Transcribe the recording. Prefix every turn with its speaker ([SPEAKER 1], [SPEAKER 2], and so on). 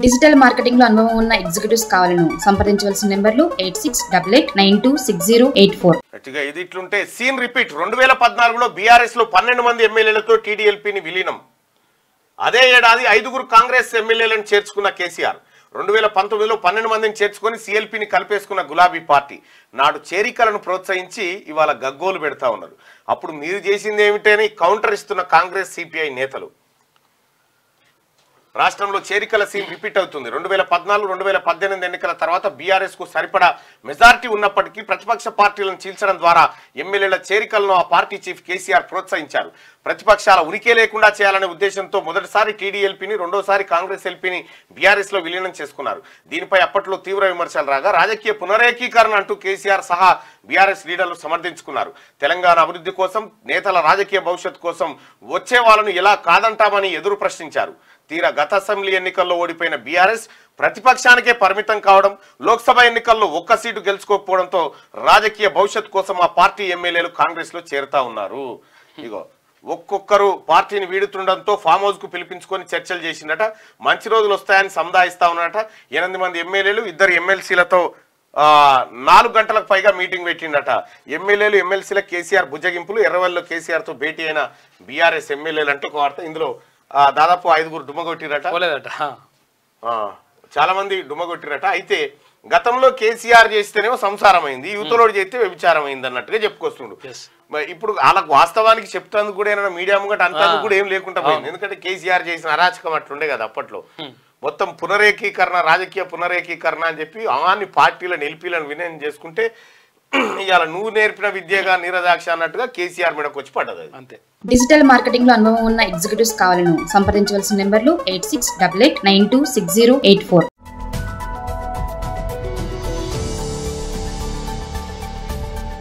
[SPEAKER 1] Digital marketing లో అనుభవం ఉన్న ఎగ్జిక్యూటివ్స్ కావాలను సంప్రదించవలసిన నెంబర్లు 8688926084.
[SPEAKER 2] ఇది ఇట్లుంటే సీన్ రిపీట్. 2014లో బీఆర్ఎస్ లో 12 మంది ఎమ్మెల్యేలతో టీడీఎల్పీని విలీనం. అదే ఏడాది 5గురు కాంగ్రెస్ ఎమ్మెల్యేలను చేర్చుకున్న కేసీఆర్ 2019లో 12 మందిని చేర్చుకొని సీఎల్పీని కలిపేసుకున్న గులాబీ పార్టీ నాడు చేరికలను ప్రోత్సహించి ఇవాళ గగ్గోలు పెడతా ఉన్నారు. అప్పుడు మీరు చేసింది ఏమిటని కౌంటర్ ఇస్తున్న కాంగ్రెస్ సిపిఐ నేతలు. రాష్ట్రంలో చేరికల సీన్ రిపీట్ అవుతుంది. 2014-2018 ఎన్నికల తర్వాత బీఆర్ఎస్ కు సరిపడా మెజారిటీ ఉన్నప్పటికీ ప్రతిపక్ష పార్టీలను చీల్చడం ద్వారా ఎమ్మెల్యేల చేరికలను ఆ పార్టీ చీఫ్ కేసీఆర్ ప్రోత్సహించారు. ప్రతిపక్షాల ఉనికి లేకుండా చేయాలనే ఉద్దేశంతో మొదటిసారి టీడీఎల్పీని, రెండోసారి కాంగ్రెస్ ఎల్పీని బీఆర్ఎస్ లో విలీనం చేసుకున్నారు. దీనిపై అప్పట్లో తీవ్ర విమర్శలు రాగా రాజకీయ పునరేకీకరణ అంటూ కేసీఆర్ సహా బీఆర్ఎస్ లీడర్లు సమర్థించుకున్నారు. తెలంగాణ అభివృద్ధి కోసం, నేతల రాజకీయ భవిష్యత్తు కోసం వచ్చే వాళ్ళను ఎలా కాదంటామని ఎదురు ప్రశ్నించారు. తీరా గత అసెంబ్లీ ఎన్నికల్లో ఓడిపోయిన బీఆర్ఎస్ ప్రతిపక్షానికే పరిమితం కావడం, లోక్సభ ఎన్నికల్లో ఒక్క సీటు గెలుచుకోకపోవడంతో రాజకీయ భవిష్యత్తు కోసం ఆ పార్టీ ఎమ్మెల్యేలు కాంగ్రెస్ లో చేరుతా ఉన్నారు. ఇగో ఒక్కొక్కరు పార్టీని వీడుతుండడంతో ఫామ్ హౌస్ కు పిలిపించుకొని చర్చలు చేసిందట. మంచి రోజులు వస్తాయని సముదాయిస్తా ఉన్నారట. 8 మంది ఎమ్మెల్యేలు, 2 ఎమ్మెల్సీలతో 4 గంటలకు పైగా మీటింగ్ పెట్టిండట. ఎమ్మెల్యేలు, ఎమ్మెల్సీల కేసీఆర్ బుజ్జగింపులు. ఎర్రవల్లిలో కేసీఆర్ తో భేటీ అయిన బీఆర్ఎస్ ఎమ్మెల్యేలు అంటే ఒక వార్త. ఇందులో దాదాపు 5గురు డుమ్మగొట్టిరట, చాలా మంది డుమ్మగొట్టిరట. అయితే గతంలో కేసీఆర్ చేస్తేనేమో సంసారం అయింది, యువతలోడు చేస్తే వ్యభిచారం అయింది అన్నట్టుగా చెప్పుకొస్తుండు. ఇప్పుడు వాళ్ళకు వాస్తవానికి చెప్తాను కూడా ఏమైనా మీడియా ముంగట అంతా కూడా ఏం లేకుండా పోయింది. ఎందుకంటే కేసీఆర్ చేసిన అరాచకం అట్లుండే కదా అప్పట్లో. మొత్తం పునరేకీకరణ, రాజకీయ పునరేకీకరణ అని చెప్పి అన్ని పార్టీలను ఎల్పీలను విలీనం చేసుకుంటే ఇవాళ నువ్వు నేర్పిన విద్యగా నీరదాక్ష అన్నట్టుగా కేసీఆర్ మీదకి వచ్చి పడ్డది. అంతే.
[SPEAKER 1] డిజిటల్ మార్కెటింగ్ లో అనుభవం ఉన్న ఎగ్జిక్యూటివ్స్ కావాలను సంప్రదించవలసిన నెంబర్లు 8688926084.